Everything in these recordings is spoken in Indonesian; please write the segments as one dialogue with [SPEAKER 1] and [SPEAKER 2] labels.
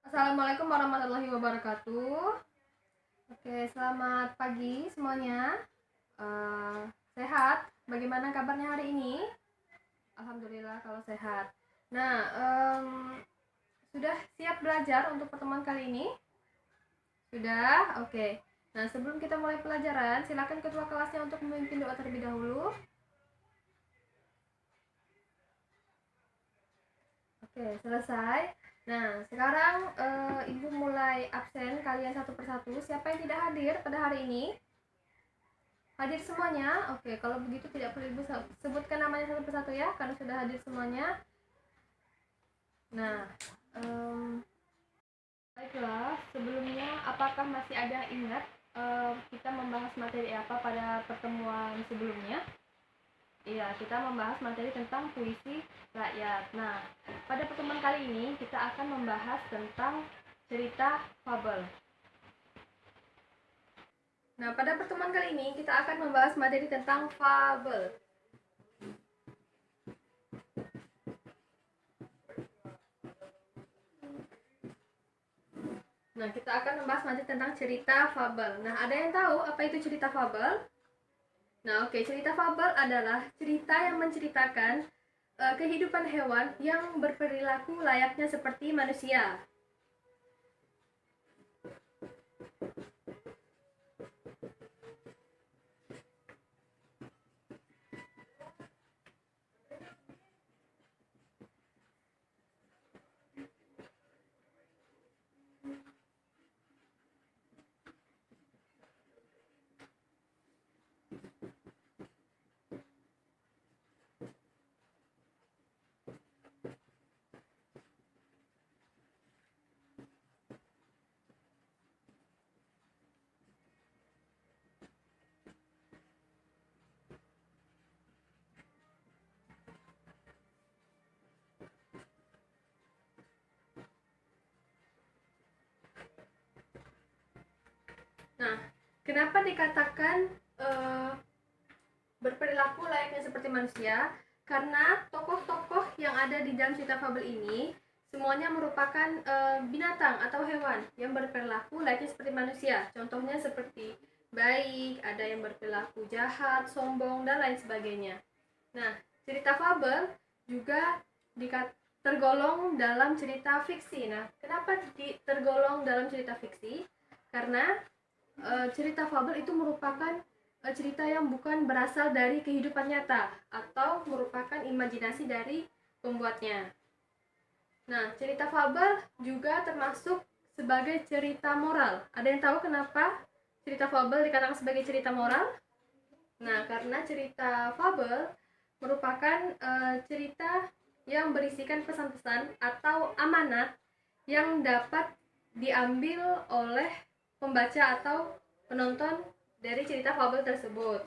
[SPEAKER 1] Assalamualaikum warahmatullahi wabarakatuh. Oke, selamat pagi semuanya. Sehat? Bagaimana kabarnya hari ini? Alhamdulillah kalau sehat. Nah, sudah siap belajar untuk pertemuan kali ini? Sudah? Oke. Nah, sebelum kita mulai pelajaran, silakan ketua kelasnya untuk memimpin doa terlebih dahulu. Oke, selesai. Nah, sekarang Ibu mulai absen kalian satu persatu. Siapa yang tidak hadir pada hari ini? Hadir semuanya? Oke, kalau begitu tidak perlu Ibu sebutkan namanya satu persatu ya, karena sudah hadir semuanya. Nah, baiklah. Sebelumnya, apakah masih ada ingat kita membahas materi apa pada pertemuan sebelumnya? Iya, kita membahas materi tentang puisi rakyat. Nah, pada pertemuan kali ini kita akan membahas tentang cerita fabel. Nah, pada pertemuan kali ini kita akan membahas materi tentang fabel. Nah, kita akan membahas materi tentang cerita fabel. Nah, ada yang tahu apa itu cerita fabel? Nah, oke, cerita fabel adalah cerita yang menceritakan kehidupan hewan yang berperilaku layaknya seperti manusia. Nah, kenapa dikatakan berperilaku layaknya seperti manusia? Karena tokoh-tokoh yang ada di dalam cerita fabel ini semuanya merupakan binatang atau hewan yang berperilaku layaknya seperti manusia. Contohnya seperti baik, ada yang berperilaku jahat, sombong, dan lain sebagainya. Nah, cerita fabel juga tergolong dalam cerita fiksi. Nah, kenapa tergolong dalam cerita fiksi? Karena cerita fabel itu merupakan cerita yang bukan berasal dari kehidupan nyata atau merupakan imajinasi dari pembuatnya. Nah, cerita fabel juga termasuk sebagai cerita moral. Ada yang tahu kenapa cerita fabel dikatakan sebagai cerita moral? Nah, karena cerita fabel merupakan cerita yang berisikan pesan-pesan atau amanat yang dapat diambil oleh pembaca atau penonton dari cerita fabel tersebut.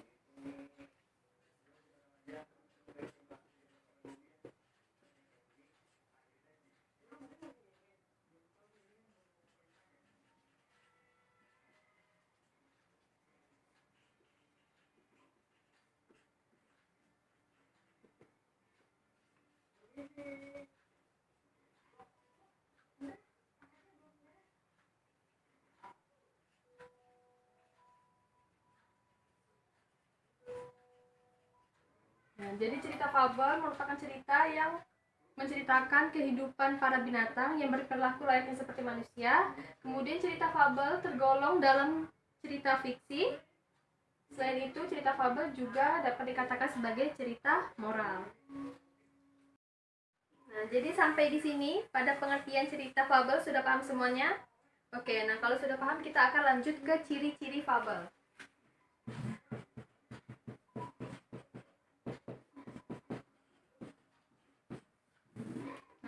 [SPEAKER 1] Nah, jadi cerita fabel merupakan cerita yang menceritakan kehidupan para binatang yang berperilaku layaknya seperti manusia. Kemudian cerita fabel tergolong dalam cerita fiksi. Selain itu, cerita fabel juga dapat dikatakan sebagai cerita moral. Nah, jadi sampai di sini pada pengertian cerita fabel sudah paham semuanya? Oke, nah kalau sudah paham kita akan lanjut ke ciri-ciri fabel.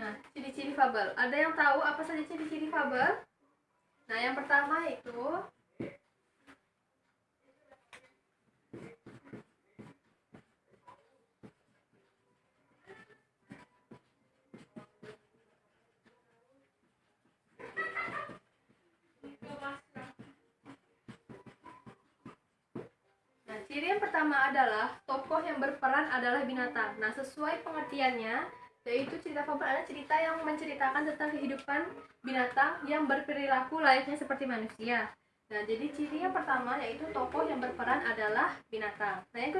[SPEAKER 1] Nah, ciri-ciri fabel. Ada yang tahu apa saja ciri-ciri fabel? Nah, yang pertama itu ciri yang pertama adalah tokoh yang berperan adalah binatang. Nah, sesuai pengertiannya, Yaitu cerita fabel adalah cerita yang menceritakan tentang kehidupan binatang yang berperilaku layaknya seperti manusia. Nah, jadi ciri yang pertama yaitu tokoh yang berperan adalah binatang. Nah, yang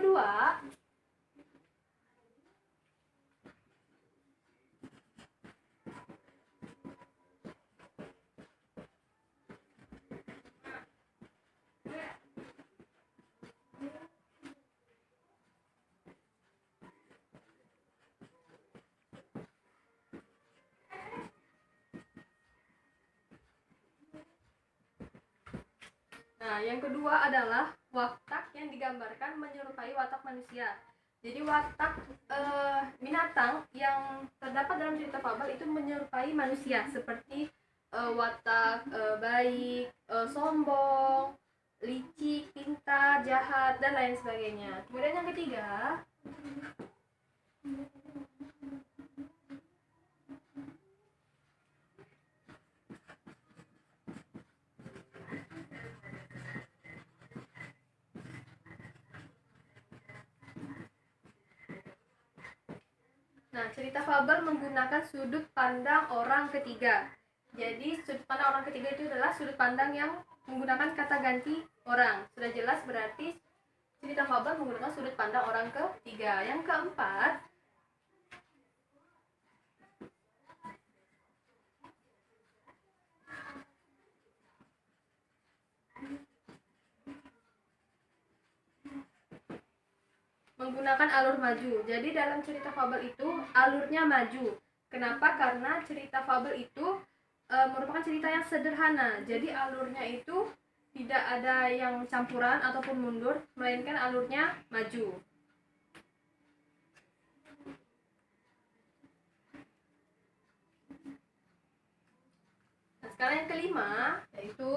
[SPEAKER 1] kedua, adalah watak yang digambarkan menyerupai watak manusia. Jadi watak binatang yang terdapat dalam cerita fabel itu menyerupai manusia seperti watak baik, sombong, licik, pintar, jahat, dan lain sebagainya. Kemudian yang ketiga, nah, cerita fabel menggunakan sudut pandang orang ketiga. Jadi sudut pandang orang ketiga itu adalah sudut pandang yang menggunakan kata ganti orang. Sudah jelas berarti cerita fabel menggunakan sudut pandang orang ketiga. Yang keempat, menggunakan alur maju. Jadi dalam cerita fabel itu alurnya maju. Kenapa? Karena cerita fabel itu merupakan cerita yang sederhana. Jadi alurnya itu tidak ada yang campuran ataupun mundur, melainkan alurnya maju. Nah, sekarang yang kelima yaitu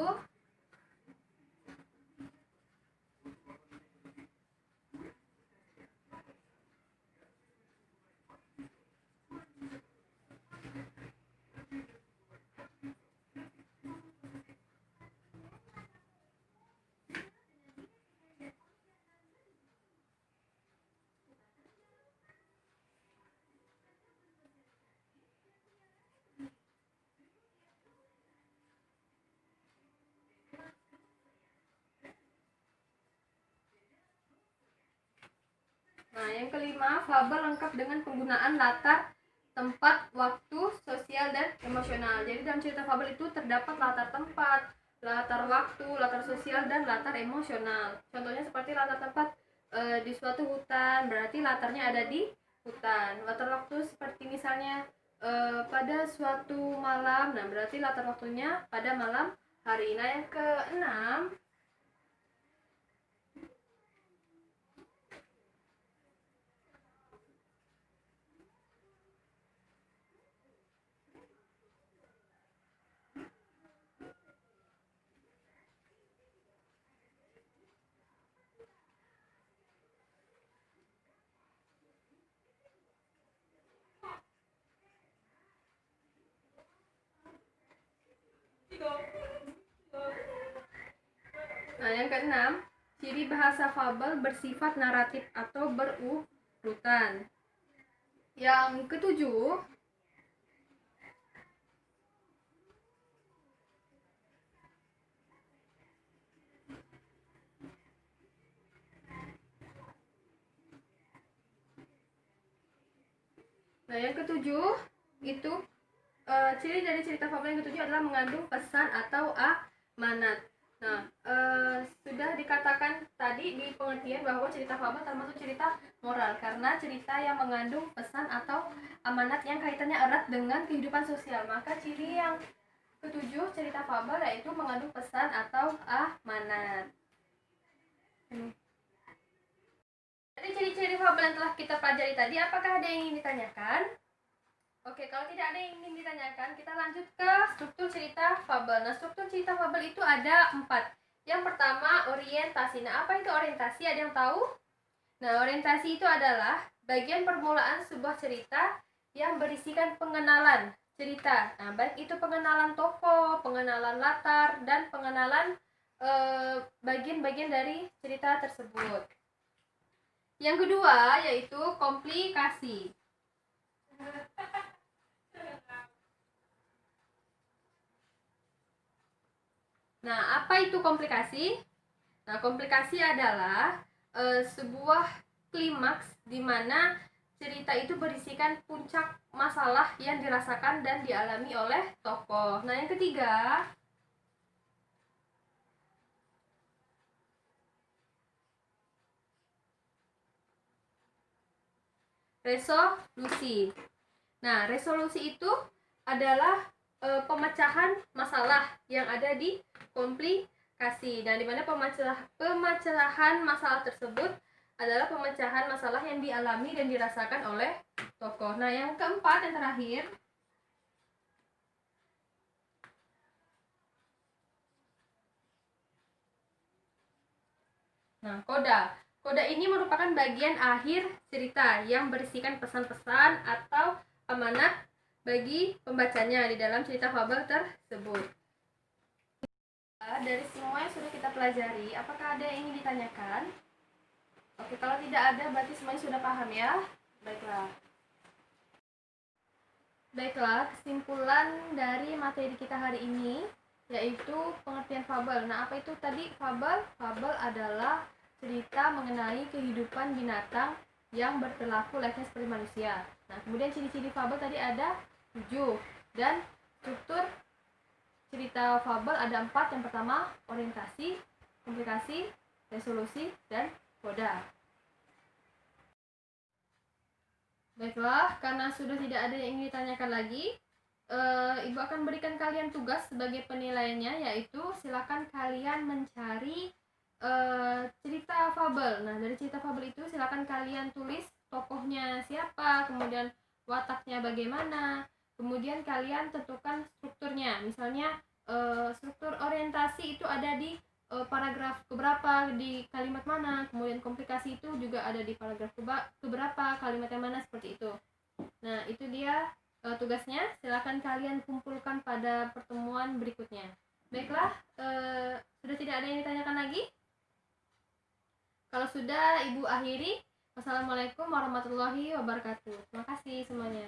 [SPEAKER 1] Nah, yang kelima, fabel lengkap dengan penggunaan latar, tempat, waktu, sosial, dan emosional. Jadi dalam cerita fabel itu terdapat latar tempat, latar waktu, latar sosial, dan latar emosional. Contohnya seperti latar tempat di suatu hutan, berarti latarnya ada di hutan. Latar waktu seperti misalnya pada suatu malam, nah berarti latar waktunya pada malam hari. Nah, yang keenam, Nah, yang keenam, ciri bahasa fabel bersifat naratif atau berurutan. Yang ketujuh, itu ciri dari cerita fabel yang ketujuh adalah mengandung pesan atau amanat. Nah, sudah dikatakan tadi di pengertian bahwa cerita fabel termasuk cerita moral karena cerita yang mengandung pesan atau amanat yang kaitannya erat dengan kehidupan sosial. Maka ciri yang ketujuh cerita fabel yaitu mengandung pesan atau amanat. Jadi ciri-ciri fabel yang telah kita pelajari tadi, apakah ada yang ingin ditanyakan? Oke, kalau tidak ada yang ingin ditanyakan, kita lanjut ke struktur cerita fabel. Nah, struktur cerita fabel itu ada 4. Yang pertama, orientasi. Nah, apa itu orientasi? Ada yang tahu? Nah, orientasi itu adalah bagian permulaan sebuah cerita yang berisikan pengenalan cerita. Nah, baik itu pengenalan tokoh, pengenalan latar, dan pengenalan bagian-bagian dari cerita tersebut. Yang kedua yaitu komplikasi. Nah, apa itu komplikasi? Nah, komplikasi adalah sebuah klimaks di mana cerita itu berisikan puncak masalah yang dirasakan dan dialami oleh tokoh. Nah, yang ketiga, resolusi. Nah, resolusi itu adalah pemecahan masalah yang ada di komplikasi. Dan di mana pemecahan masalah tersebut adalah pemecahan masalah yang dialami dan dirasakan oleh tokoh. Nah, yang keempat, yang terakhir, nah, koda. Koda ini merupakan bagian akhir cerita yang berisikan pesan-pesan atau amanat bagi pembacanya di dalam cerita fabel tersebut. Dari semua yang sudah kita pelajari, apakah ada yang ingin ditanyakan? Oke, kalau tidak ada berarti semuanya sudah paham ya. Baiklah. Baiklah, kesimpulan dari materi kita hari ini yaitu pengertian fabel. Nah, apa itu tadi fabel? Fabel adalah cerita mengenai kehidupan binatang yang berperilaku layaknya seperti manusia. Nah, kemudian ciri-ciri fabel tadi ada 7 dan struktur cerita fabel ada 4. Yang pertama, orientasi, komplikasi, resolusi, dan koda. Baiklah, karena sudah tidak ada yang ingin ditanyakan lagi, Ibu akan berikan kalian tugas sebagai penilaiannya, yaitu silakan kalian mencari cerita fabel. Nah, dari cerita fabel itu silakan kalian tulis tokohnya siapa, kemudian wataknya bagaimana, kemudian kalian tentukan strukturnya. Misalnya struktur orientasi itu ada di paragraf keberapa, di kalimat mana, kemudian komplikasi itu juga ada di paragraf keberapa, kalimat yang mana, seperti itu. Nah, itu dia tugasnya. Silakan kalian kumpulkan pada pertemuan berikutnya. Baiklah, sudah tidak ada yang ditanyakan lagi? Kalau sudah, Ibu akhiri. Wassalamualaikum warahmatullahi wabarakatuh. Terima kasih semuanya.